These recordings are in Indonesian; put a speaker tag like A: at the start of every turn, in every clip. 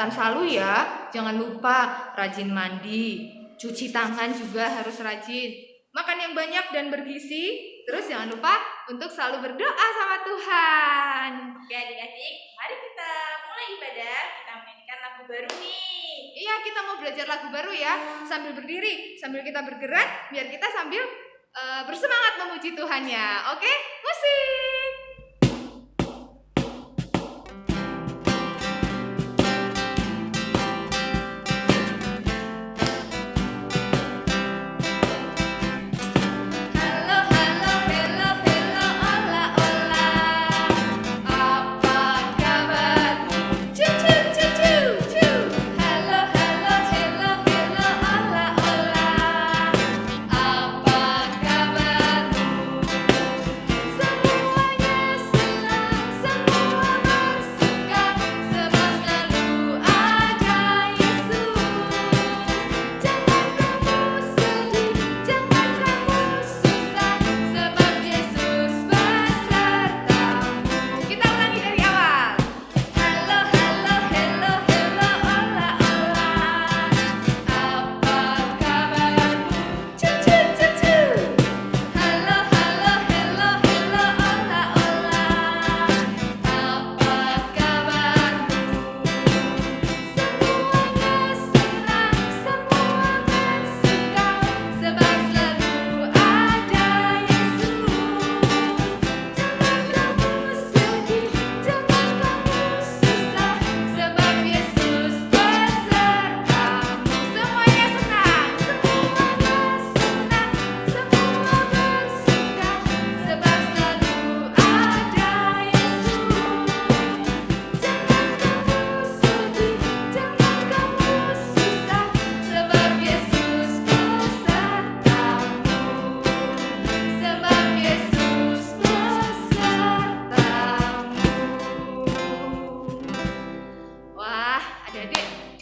A: kesehatan selalu ya. Jangan lupa rajin mandi, cuci tangan juga harus rajin, makan yang banyak dan bergizi. Terus jangan lupa untuk selalu berdoa sama Tuhan.
B: Oke adik-adik, mari kita mulai ibadah. Kita mainkan lagu baru nih.
A: Iya, kita mau belajar lagu baru ya. Sambil berdiri, sambil kita bergerak, biar kita sambil bersemangat memuji Tuhannya. Oke, musik.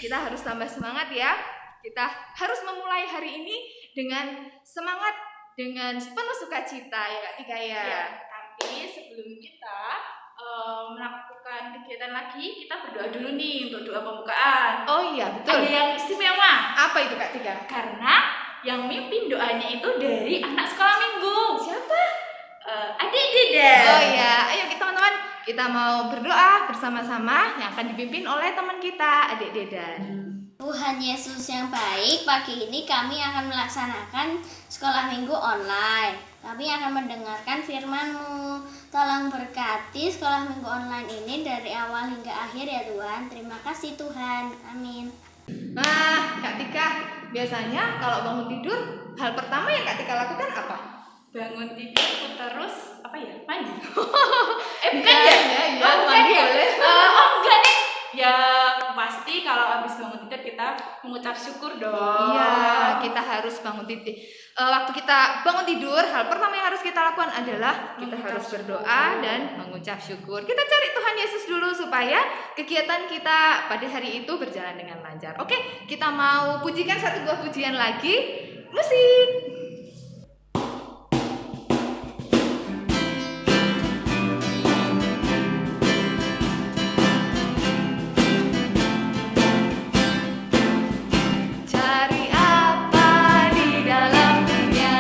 A: Kita harus tambah semangat ya. Kita harus memulai hari ini dengan semangat, dengan penuh sukacita ya Kak Tika ya.
B: Ya, tapi sebelum kita melakukan kegiatan lagi, kita berdoa dulu nih untuk doa pembukaan.
A: Oh iya, betul.
B: Ada yang istimewa.
A: Apa itu Kak Tika?
B: Karena yang mimpin doanya itu dari anak sekolah minggu.
A: Siapa?
B: Adik Dedan.
A: Oh iya, ayo kita teman-teman, kita mau berdoa bersama-sama yang akan dipimpin oleh teman kita, Adik Dedan.
C: Tuhan Yesus yang baik, pagi ini kami akan melaksanakan sekolah minggu online. Kami akan mendengarkan firman-Mu. Tolong berkati sekolah minggu online ini dari awal hingga akhir ya Tuhan. Terima kasih Tuhan. Amin.
A: Nah, Kak Tika, biasanya kalau bangun tidur, hal pertama yang Kak Tika lakukan apa?
B: Bangun tidur terus apa ya? Mandi.
A: Bukan ya? Ya,
B: Oh, bukan
A: mandi
B: ya?
A: boleh.
B: Oh, enggak deh. Ya pasti kalau habis bangun tidur kita mengucap syukur dong.
A: Iya, kita harus bangun tidur. Waktu kita bangun tidur, hal pertama yang harus kita lakukan adalah kita
B: Mengucap
A: harus
B: syukur.
A: berdoa dan mengucap syukur. Kita cari Tuhan Yesus dulu supaya kegiatan kita pada hari itu berjalan dengan lancar. Oke, kita mau pujikan satu buah pujian lagi. Musik. Cari apa di dalam dunia?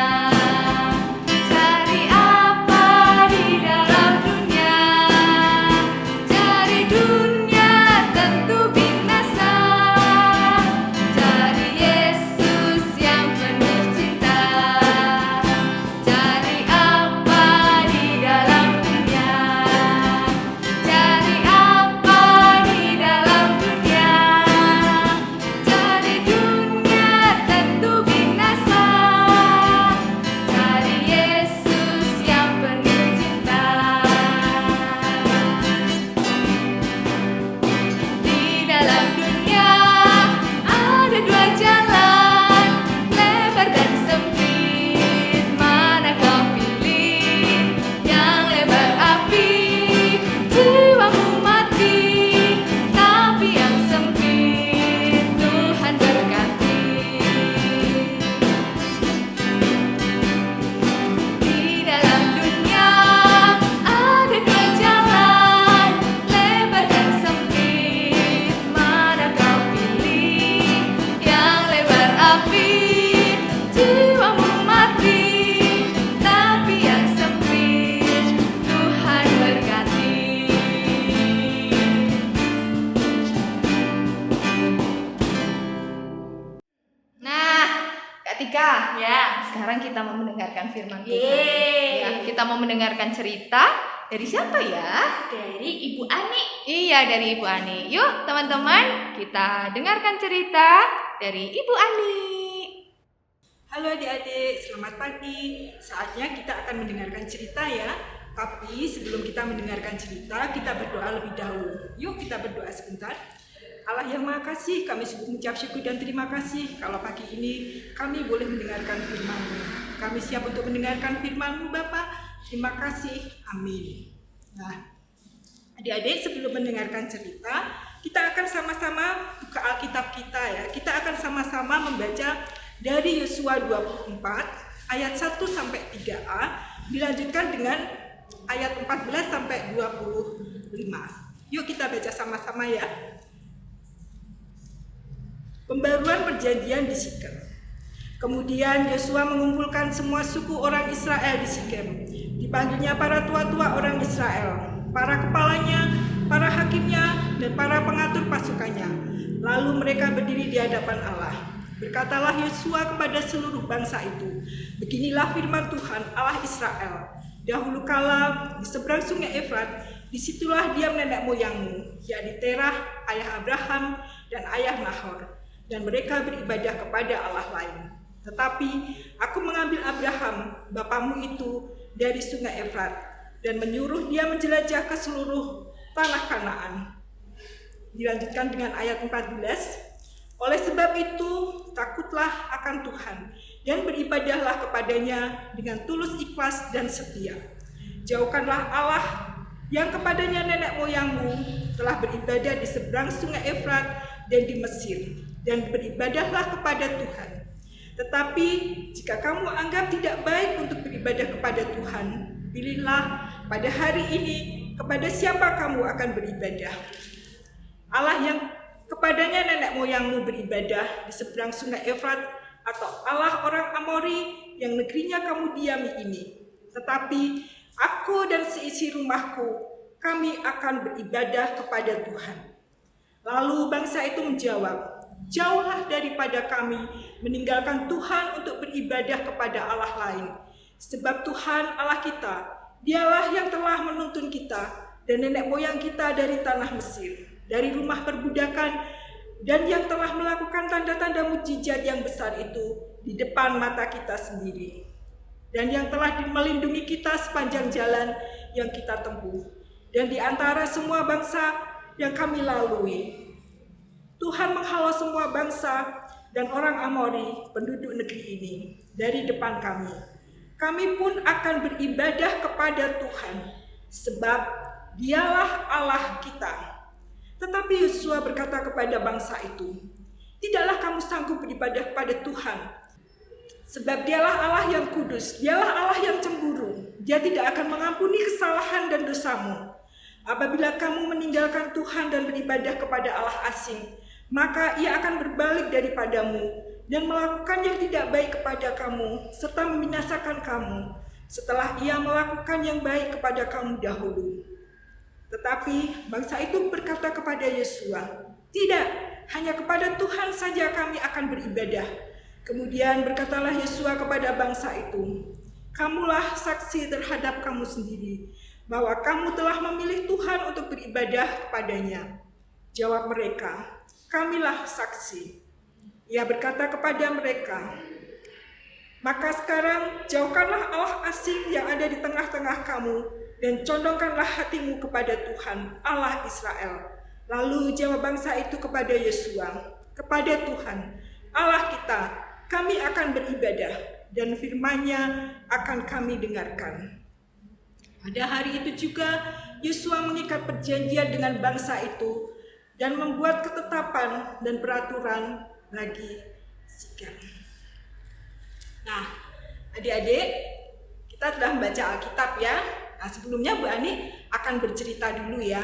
A: Cari apa di dalam dunia? Cari dunia tentu binasa. Cari Yesus yang penuh cinta. Ika.
B: Ya.
A: Sekarang kita mau mendengarkan firman Tuhan.
B: Yeay.
A: Ya, kita mau mendengarkan cerita dari siapa ya?
B: Dari Ibu Ani.
A: Iya, dari Ibu Ani. Yuk teman-teman, kita dengarkan cerita dari Ibu Ani.
D: Halo adik-adik, selamat pagi. Saatnya kita akan mendengarkan cerita ya. Tapi sebelum kita mendengarkan cerita, kita berdoa lebih dahulu. Yuk kita berdoa sebentar. Allah yang Maha Kasih, kami sungguh mengucap syukur dan terima kasih kalau pagi ini kami boleh mendengarkan firman-Mu. Kami siap untuk mendengarkan firman-Mu Bapa. Terima kasih. Amin. Nah, adik-adik, sebelum mendengarkan cerita, kita akan sama-sama buka Alkitab kita ya. Kita akan sama-sama membaca dari Yosua 24 ayat 1 sampai 3a, dilanjutkan dengan ayat 14 sampai 25. Yuk kita baca sama-sama ya. Pembaruan perjanjian di Sikem. Kemudian Yosua mengumpulkan semua suku orang Israel di Sikem. Dipanggilnya para tua-tua orang Israel, para kepalanya, para hakimnya, dan para pengatur pasukannya. Lalu mereka berdiri di hadapan Allah. Berkatalah Yosua kepada seluruh bangsa itu, beginilah firman Tuhan Allah Israel. Dahulu kala di seberang sungai Efrat, disitulah diam nenek moyangmu, yakni Terah, ayah Abraham, dan ayah Nahor. Dan mereka beribadah kepada Allah lain. Tetapi aku mengambil Abraham, bapamu itu, dari sungai Efrat, dan menyuruh dia menjelajah ke seluruh tanah Kanaan. Dilanjutkan dengan ayat 14. Oleh sebab itu, takutlah akan Tuhan, dan beribadahlah kepadanya dengan tulus ikhlas dan setia. Jauhkanlah Allah yang kepadanya nenek moyangmu telah beribadah di seberang sungai Efrat dan di Mesir, dan beribadahlah kepada Tuhan. Tetapi jika kamu anggap tidak baik untuk beribadah kepada Tuhan, pilihlah pada hari ini kepada siapa kamu akan beribadah. Allah yang kepadanya nenek moyangmu beribadah di seberang sungai Efrat, atau Allah orang Amori yang negerinya kamu diami ini. Tetapi aku dan seisi rumahku, kami akan beribadah kepada Tuhan. Lalu bangsa itu menjawab, jauhlah daripada kami meninggalkan Tuhan untuk beribadah kepada Allah lain. Sebab Tuhan Allah kita, dialah yang telah menuntun kita dan nenek moyang kita dari tanah Mesir, dari rumah perbudakan, dan yang telah melakukan tanda-tanda mujizat yang besar itu di depan mata kita sendiri, dan yang telah melindungi kita sepanjang jalan yang kita tempuh, dan di antara semua bangsa yang kami lalui. Tuhan menghalau semua bangsa dan orang Amori, penduduk negeri ini, dari depan kami. Kami pun akan beribadah kepada Tuhan, sebab dialah Allah kita. Tetapi Yosua berkata kepada bangsa itu, tidaklah kamu sanggup beribadah kepada Tuhan, sebab dialah Allah yang kudus, dialah Allah yang cemburu. Dia tidak akan mengampuni kesalahan dan dosamu. Apabila kamu meninggalkan Tuhan dan beribadah kepada Allah asing, maka ia akan berbalik daripadamu dan melakukan yang tidak baik kepada kamu, serta membinasakan kamu, setelah ia melakukan yang baik kepada kamu dahulu. Tetapi bangsa itu berkata kepada Yosua, tidak, hanya kepada Tuhan saja kami akan beribadah. Kemudian berkatalah Yosua kepada bangsa itu, kamulah saksi terhadap kamu sendiri, bahwa kamu telah memilih Tuhan untuk beribadah kepadanya. Jawab mereka, kamilah saksi. Ia berkata kepada mereka, maka sekarang jauhkanlah Allah asing yang ada di tengah-tengah kamu, dan condongkanlah hatimu kepada Tuhan, Allah Israel. Lalu jawab bangsa itu kepada Yosua, kepada Tuhan, Allah kita, kami akan beribadah, dan firman-Nya akan kami dengarkan. Pada hari itu juga Yosua mengikat perjanjian dengan bangsa itu, dan membuat ketetapan dan peraturan bagi Sikem. Nah, adik-adik, kita telah membaca Alkitab ya. Nah, sebelumnya Bu Ani akan bercerita dulu ya.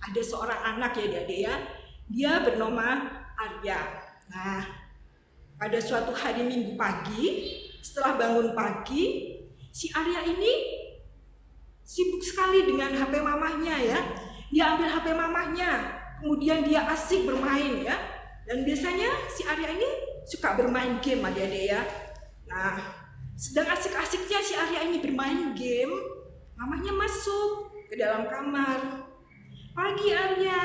D: Ada seorang anak ya adik-adik ya. Dia bernama Arya. Nah, pada suatu hari Minggu pagi, setelah bangun pagi, si Arya ini sibuk sekali dengan HP mamahnya ya. Dia ambil HP mamahnya, kemudian dia asik bermain ya. Dan biasanya si Arya ini suka bermain game adik-adik ya. Nah, sedang asik-asiknya si Arya ini bermain game, mamanya masuk ke dalam kamar. Pagi Arya.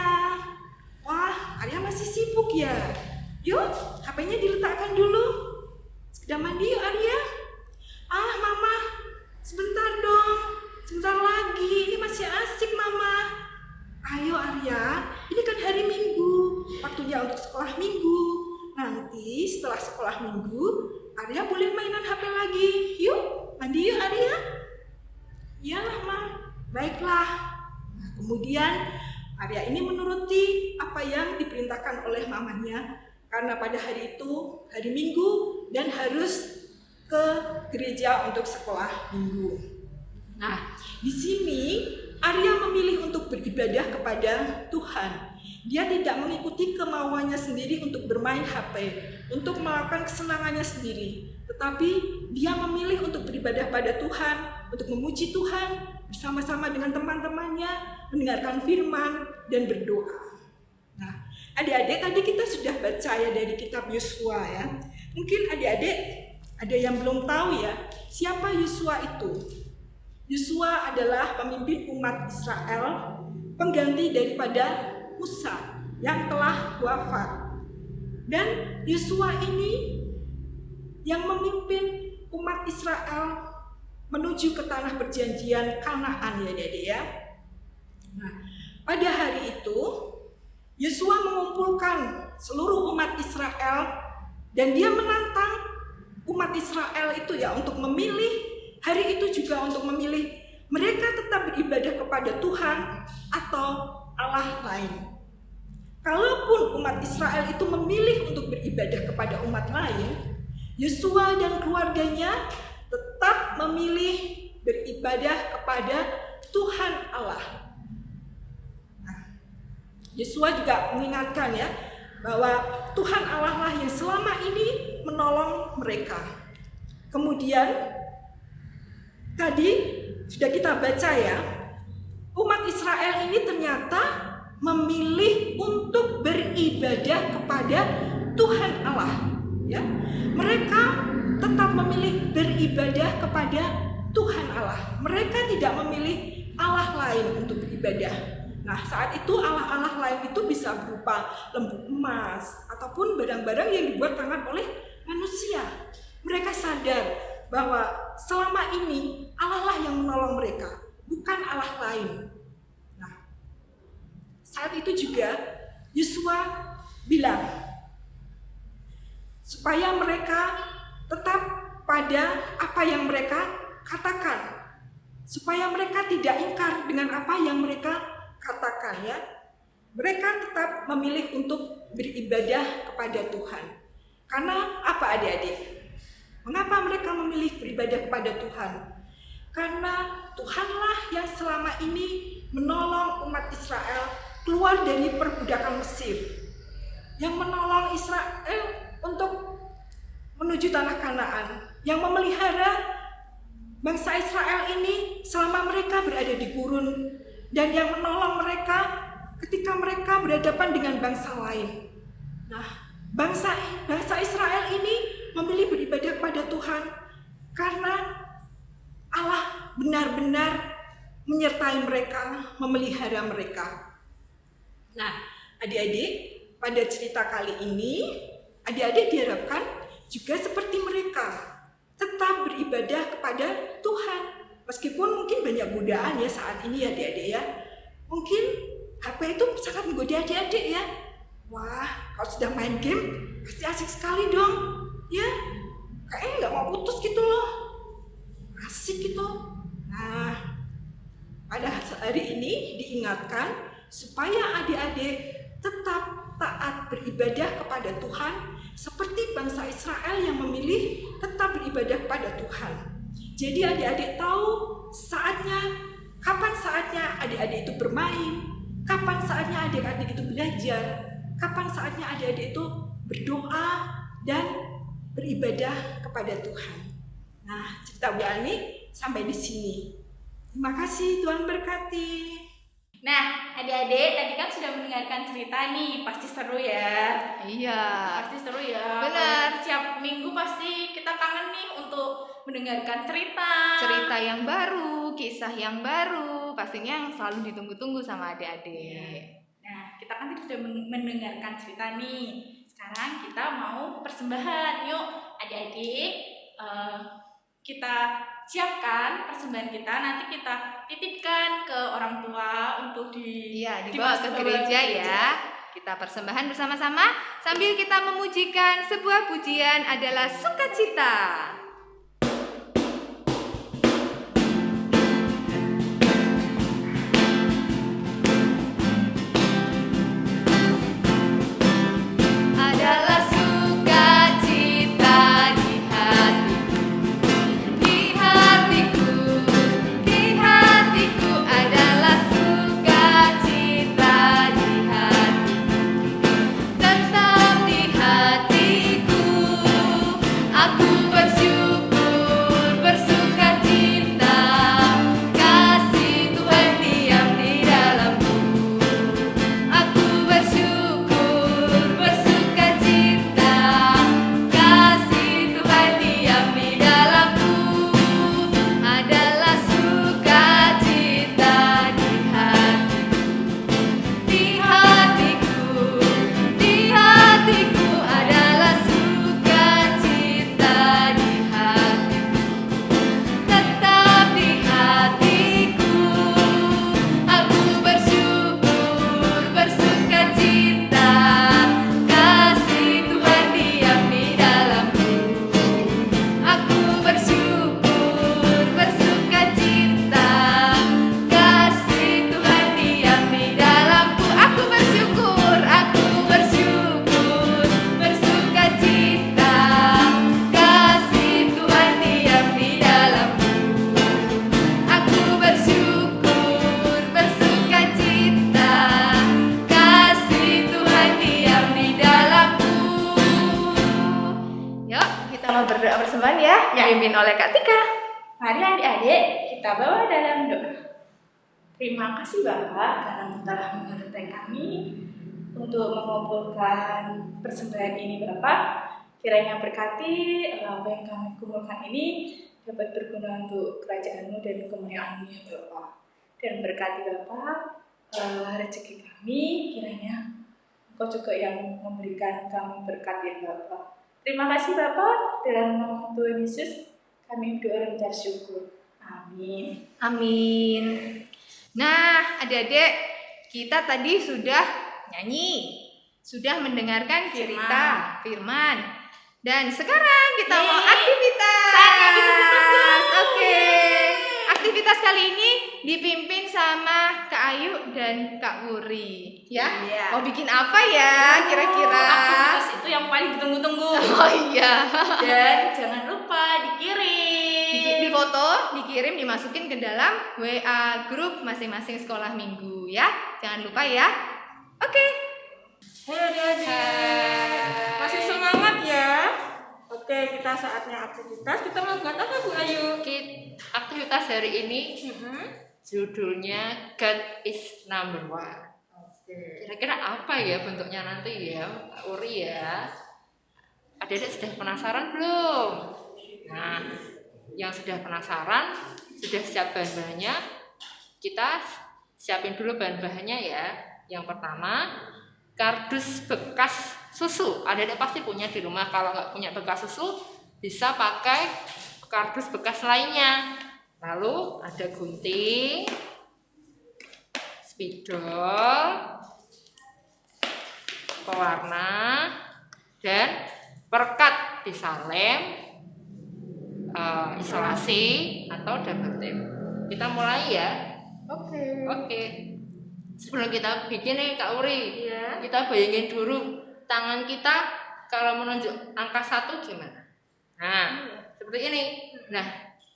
D: Wah, Arya masih sibuk ya. Yuk, HP-nya diletakkan dulu. Sudah mandi yuk Arya. Ah, Mama, sebentar dong. Sebentar lagi, ini masih asik Mama. Ayo Arya, ini kan hari Minggu, waktunya untuk sekolah Minggu. Nanti setelah sekolah Minggu, Arya boleh mainan HP lagi. Yuk, mandi yuk Arya. Iyalah Ma, baiklah. Nah, kemudian Arya ini menuruti apa yang diperintahkan oleh mamanya. Karena pada hari itu, hari Minggu, dan harus ke gereja untuk sekolah Minggu. Nah, di sini Arya memilih untuk beribadah kepada Tuhan. Dia tidak mengikuti kemauannya sendiri untuk bermain HP, untuk melakukan kesenangannya sendiri. Tetapi dia memilih untuk beribadah pada Tuhan, untuk memuji Tuhan bersama-sama dengan teman-temannya, mendengarkan firman dan berdoa. Nah, adik-adik tadi kita sudah baca ya dari kitab Yosua ya. Mungkin adik-adik ada yang belum tahu ya, siapa Yosua itu? Yosua adalah pemimpin umat Israel, pengganti daripada Musa yang telah wafat. Dan Yosua ini yang memimpin umat Israel menuju ke tanah perjanjian Kanaan ya adik-adik ya. Nah, pada hari itu Yosua mengumpulkan seluruh umat Israel dan dia menantang umat Israel itu ya untuk memilih. Hari itu juga untuk memilih mereka tetap beribadah kepada Tuhan atau Allah lain. Kalaupun umat Israel itu memilih untuk beribadah kepada umat lain, Yosua dan keluarganya tetap memilih beribadah kepada Tuhan Allah. Nah, Yosua juga mengingatkan ya bahwa Tuhan Allah lah yang selama ini menolong mereka. Kemudian tadi sudah kita baca ya, umat Israel ini ternyata memilih untuk beribadah kepada Tuhan Allah. Ya, mereka tetap memilih beribadah kepada Tuhan Allah. Mereka tidak memilih Allah lain untuk beribadah. Nah, saat itu Allah-Allah lain itu bisa berupa lembu emas ataupun barang-barang yang dibuat tangan oleh manusia. Mereka sadar bahwa selama ini Allah lah yang menolong mereka, bukan Allah lain. Nah, saat itu juga Yosua bilang supaya mereka tetap pada apa yang mereka katakan, supaya mereka tidak ingkar dengan apa yang mereka katakan ya. Mereka tetap memilih untuk beribadah kepada Tuhan. Karena apa adik-adik? Mengapa mereka memilih beribadah kepada Tuhan? Karena Tuhanlah yang selama ini menolong umat Israel keluar dari perbudakan Mesir, yang menolong Israel untuk menuju tanah Kanaan, yang memelihara bangsa Israel ini selama mereka berada di gurun, dan yang menolong mereka ketika mereka berhadapan dengan bangsa lain. Nah, bangsa Israel ini memilih beribadah kepada Tuhan karena Allah benar-benar menyertai mereka, memelihara mereka. Nah, adik-adik, pada cerita kali ini, adik-adik diharapkan juga seperti mereka, tetap beribadah kepada Tuhan. Meskipun mungkin banyak godaan ya saat ini ya adik-adik ya. Mungkin HP itu sangat menggoda adik-adik ya. Wah, kalau sudah main game, pasti asik sekali dong. Ya, kayaknya nggak mau putus gitu loh. Asik gitu. Nah, pada hari ini diingatkan supaya adik-adik tetap taat beribadah kepada Tuhan seperti bangsa Israel yang memilih tetap beribadah kepada Tuhan. Jadi adik-adik tahu kapan saatnya adik-adik itu bermain, kapan saatnya adik-adik itu belajar, kapan saatnya adik-adik itu berdoa dan beribadah kepada Tuhan. Nah, cerita Bu Ani sampai di sini. Terima kasih, Tuhan berkati.
B: Nah, adik-adik tadi kan sudah mendengarkan cerita nih, pasti seru ya.
A: Iya.
B: Pasti seru ya.
A: Benar.
B: Setiap minggu pasti kita kangen nih untuk mendengarkan cerita.
A: Cerita yang baru, kisah yang baru, pastinya yang selalu ditunggu-tunggu sama adik-adik.
B: Nah, kita kan tadi sudah mendengarkan cerita nih. Sekarang kita mau persembahan. Yuk, adik-adik, kita siapkan persembahan kita. Nanti kita titipkan ke orang tua untuk
A: Iya, dibawa ke gereja ya. Kita persembahan bersama-sama sambil kita memujikan sebuah pujian adalah sukacita. Adalah sukacita di hatiku, di hatiku, di hatiku adalah sukacita di hatiku, tetap di hatiku. Aku bersyukur, bersukacita, kasih Tuhan diam di dalamku. Aku bersyukur, bersukacita, kasih Tuhan diam di dalamku. Adalah sukacita di hatiku, di hatiku, di hatiku adalah sukacita di hatiku, tetap di hatiku. Aku bersyukur, bersukacita, kasih Tuhan diam di dalamku. Aku bersyukur, bersukacita, kasih Tuhan diam di dalamku. Aku bersyukur, bersukacita, kasih Tuhan diam di dalamku. Aku bersyukur, bersukacita, kasih Tuhan diam di dalamku. Yuk, kita mau berdoa persembahan ya, dipimpin oleh Kak Tika.
B: Mari adik-adik kita bawa dalam doa. Terima kasih Bapak karena telah menyertai kami untuk mengumpulkan persembahan ini Bapak. Kiranya berkati apa yang kami kumpulkan ini dapat berguna untuk kerajaan-Mu dan kemuliaan-Mu ya Bapak. Dan berkati Bapak rezeki kami, kiranya Engkau juga yang memberikan kami berkat ya Bapak. Terima kasih Bapak, dalam nama Tuhan Yesus kami berdoa dan mengucap syukur. Amin.
A: Amin. Nah, adik-adik, kita tadi sudah nyanyi, sudah mendengarkan cerita firman. Dan sekarang kita mau aktivitas.
B: Saatnya ditunggu-tunggu.
A: Oke. Aktivitas kali ini dipimpin sama Kak Ayu dan Kak Wuri. Ya.
B: Iya.
A: Mau bikin apa ya kira-kira?
B: Aktivitas itu yang paling ditunggu-tunggu.
A: Oh iya.
B: Dan jangan lupa dikirim.
A: Di foto, dikirim, dimasukin ke dalam WA grup masing-masing sekolah minggu ya. Jangan lupa ya. Oke.
D: Hei adik-adik, masih semangat ya? Oke, kita saatnya aktivitas. Kita melakukan apa Bu Ayu?
E: Aktivitas hari ini judulnya God is number one. Kira-kira apa ya bentuknya nanti ya, Kak Uri ya? Adik-adik sudah penasaran belum? Nah, yang sudah penasaran, sudah siap bahan-bahannya, kita siapin dulu bahan-bahannya ya. Yang pertama, kardus bekas susu. Adik-adik pasti punya di rumah. Kalau nggak punya bekas susu, bisa pakai kardus bekas lainnya. Lalu ada gunting, spidol, pewarna, dan perekat bisa lem, isolasi atau double tape. Kita mulai ya. Oke. Sebelum kita bikin nih Kak Uri, kita bayangin dulu tangan kita kalau menunjuk angka 1 gimana? Nah, seperti ini. Nah,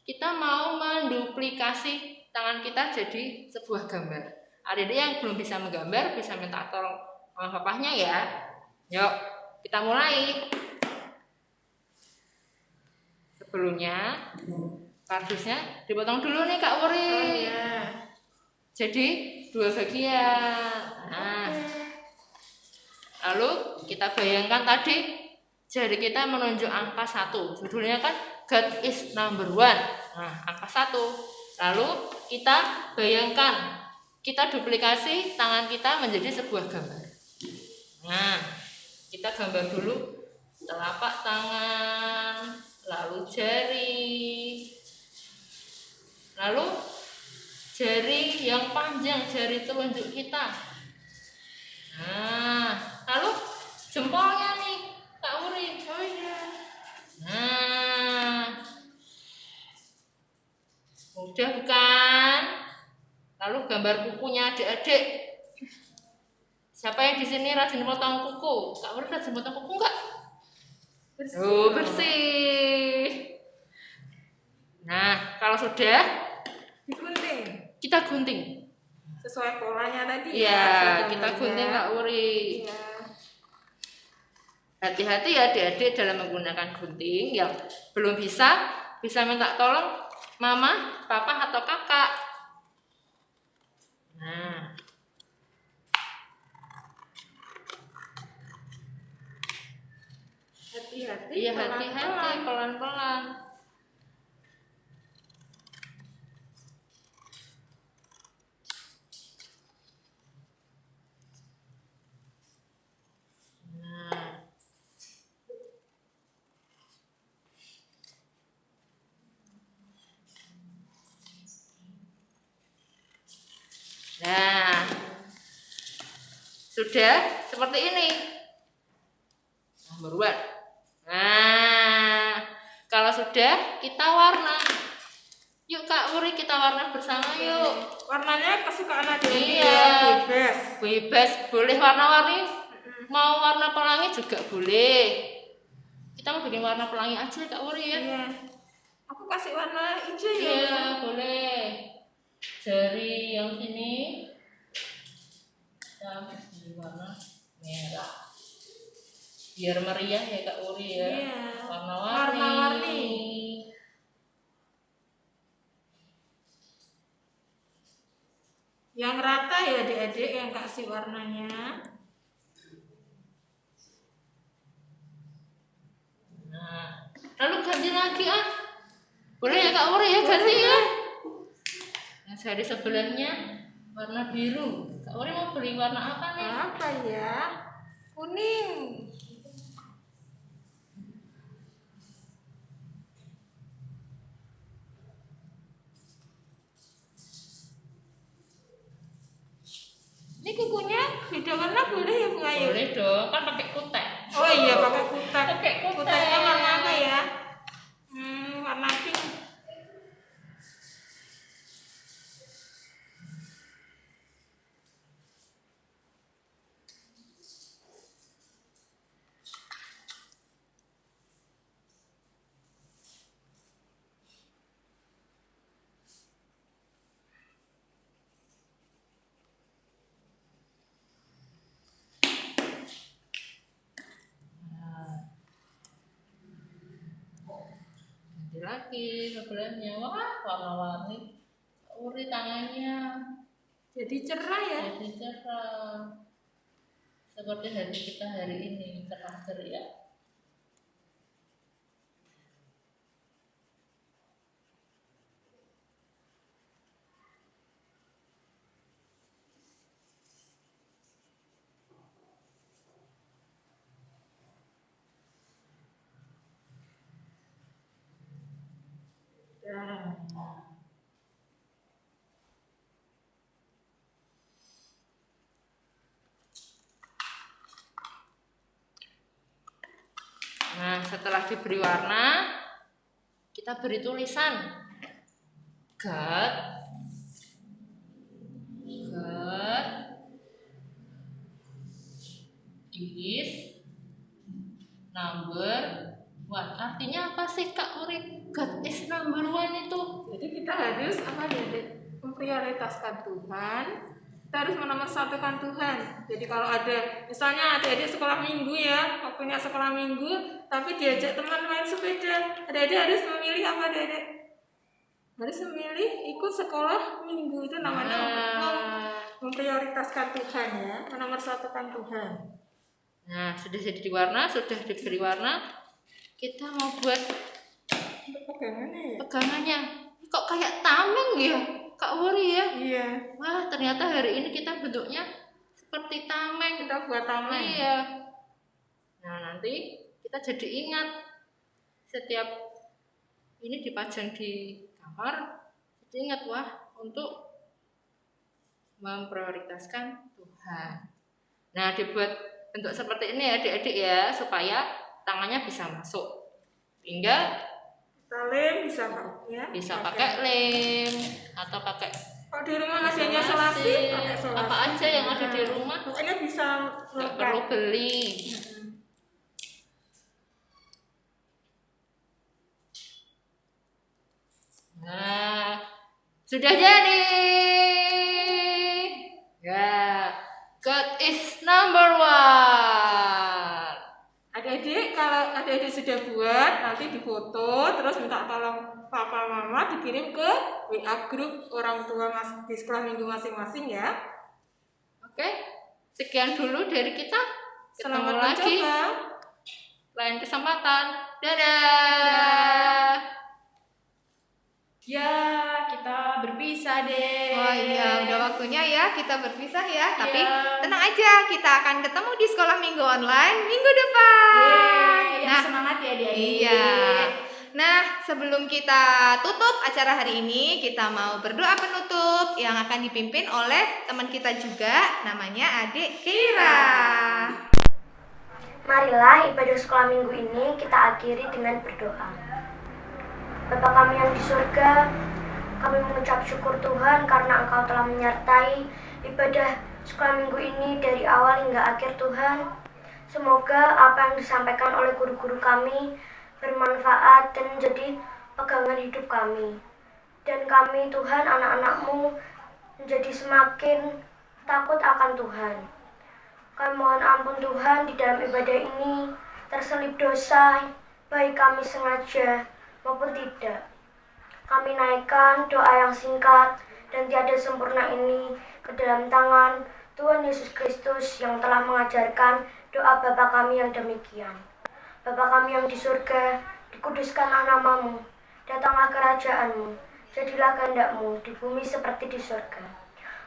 E: kita mau menduplikasi tangan kita jadi sebuah gambar. Adik-adik yang belum bisa menggambar bisa minta tolong sama papahnya ya. Yuk, kita mulai. Sebelumnya kardusnya dipotong dulu nih Kak Wuri. Jadi dua bagian. Nah, lalu kita bayangkan tadi jari kita menunjuk angka 1. Judulnya kan God is number one. Nah, angka 1. Lalu kita bayangkan, kita duplikasi tangan kita menjadi sebuah gambar. Nah, kita gambar dulu telapak tangan, lalu jari, lalu jari yang panjang, jari telunjuk kita. Nah, lalu jempolnya nih, Kak Uri. Oh iya. Nah, mudah bukan? Lalu gambar kukunya adik-adik. Siapa yang di sini rajin potong kuku? Kak Uri rajin potong kuku enggak?
A: Bersih.
E: Oh, bersih. Nah, kalau sudah
A: Digunting
E: kita gunting.
A: sesuai polanya tadi
E: Iya,
A: ya.
E: kita gunting Kak Uri.
A: Iya.
E: Hati-hati ya adik-adik dalam menggunakan gunting. Yang belum bisa minta tolong mama, papa, atau kakak. Nah,
A: Hati-hati.
E: iya hati-hati,
A: pelan-pelan.
E: pelan-pelan. Nah, nah, sudah seperti ini. Nomor 1. Nah, kalau sudah kita warna. Yuk Kak Uri, kita warna bersama yuk.
A: Warnanya kesukaan adik
E: Iya.
A: ya, bebas.
E: Bebas, boleh warna-warni. Mau warna pelangi juga boleh. Kita mau bikin warna pelangi aja Kak Uri ya.
A: Iya. Aku kasih warna hijau ya.
E: Iya, boleh. Jari yang sini kita beri warna merah. Biar meriah ya Kak Uri ya.
A: Iya.
E: Warna-warni.
A: Warna-warni. Yang rata ya adik-adik yang kasih warnanya.
E: Nah, lalu ganti lagi ah. Boleh ya Kak Uri ya, ganti ya. Yang jari sebelahnya warna biru. Kak Uri mau beli warna apa nih?
A: Apa ya? Kuning. Ini kukunya beda warna boleh ya Bu Ayu?
E: Boleh dong, kan pakai kutek.
A: Oh iya pakai kutek.
E: Pakai kutek.
A: Kuteknya warna apa ya? Warna pink.
E: Ganti lagi sebelahnya. Wah, warna-warni. Kak Uri tangannya
A: Jadi cerah ya.
E: jadi cerah. Seperti hari kita hari ini, cerah ceria. Nah, setelah diberi warna, kita beri tulisan. God is number one. Artinya apa sih Kak Uri? God is number one itu.
A: Jadi kita harus apa adik? Memprioritaskan Tuhan. Kita harus menomorsatukan Tuhan. Jadi kalau ada misalnya adik-adik sekolah minggu ya, waktunya sekolah minggu, tapi diajak teman main sepeda, adik-adik harus memilih apa adik-adik? Harus memilih ikut sekolah minggu itu namanya
D: memprioritaskan Tuhan ya, menomorsatukan Tuhan.
E: Nah, sudah jadi warna, sudah diberi warna, kita mau buat
D: Untuk pegangannya ya?
E: pegangannya. Kok kayak tameng ya, Kak Wuri ya?
D: Iya,
E: Wah, ternyata hari ini kita bentuknya seperti tameng.
D: kita buat taman.
E: Iya. Nah, nanti kita jadi ingat setiap ini dipajang di kamar, jadi ingat wah untuk memprioritaskan Tuhan. Nah, dibuat bentuk seperti ini ya adik-adik ya, supaya tangannya bisa masuk. Hingga
D: Salim bisa Pak ya?
E: bisa pakai lem atau pakai
D: Kalau di rumah masih hanya selasi, pakai selasi.
E: apa aja yang ada di rumah,
D: Pokoknya bisa
E: nggak perlu beli. Nah, sudah jadi. Ya, God is number one.
D: Adik-adik, kalau adik-adik sudah buat, nanti difoto, terus minta tolong papa mama dikirim ke WA grup orang tua di sekolah minggu masing-masing ya.
E: Oke, sekian dulu dari kita. Ketemu
D: Selamat
E: lagi
D: mencoba.
E: lain kesempatan. Dadah.
B: Ya, kita berpisah deh.
A: Oh iya, udah waktunya ya kita berpisah ya. Tapi
B: Iya.
A: tenang aja, kita akan ketemu di sekolah minggu online minggu depan.
B: Yang semangat ya adik-adik.
A: Iya. Nah, sebelum kita tutup acara hari ini, kita mau berdoa penutup yang akan dipimpin oleh teman kita juga, namanya Adik Keira.
F: Marilah ibadah sekolah minggu ini kita akhiri dengan berdoa. Bapa kami yang di surga, kami mengucap syukur Tuhan karena Engkau telah menyertai ibadah sekolah minggu ini dari awal hingga akhir Tuhan. Semoga apa yang disampaikan oleh guru-guru kami bermanfaat dan menjadi pegangan hidup kami. Dan kami Tuhan anak-anak-Mu menjadi semakin takut akan Tuhan. Kami mohon ampun Tuhan di dalam ibadah ini terselip dosa, baik kami sengaja maupun tidak. Kami naikkan doa yang singkat dan tiada sempurna ini ke dalam tangan Tuhan Yesus Kristus yang telah mengajarkan doa Bapa kami yang demikian. Bapa kami yang di surga, dikuduskanlah namamu, datanglah kerajaan-Mu, jadilah kehendak-Mu di bumi seperti di surga.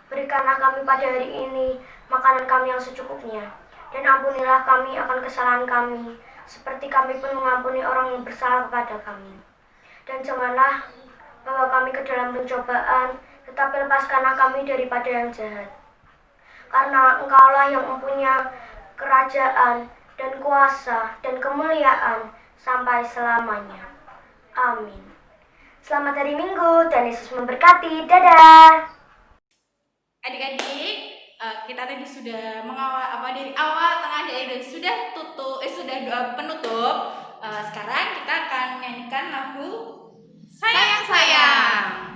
F: Berikanlah kami pada hari ini makanan kami yang secukupnya, dan ampunilah kami akan kesalahan kami, seperti kami pun mengampuni orang yang bersalah kepada kami. Dan janganlah bawa kami ke dalam pencobaan, tetapi lepaskanlah kami daripada yang jahat. Karena Engkaulah yang mempunyai kerajaan dan kuasa dan kemuliaan sampai selamanya. Amin. Selamat hari Minggu, dan Yesus memberkati. Dadah.
B: Adik-adik, kita tadi sudah mengawal dari awal, tengah, dan sudah sudah doa penutup. Sekarang kita akan nyanyikan lagu
A: Sayang-sayang.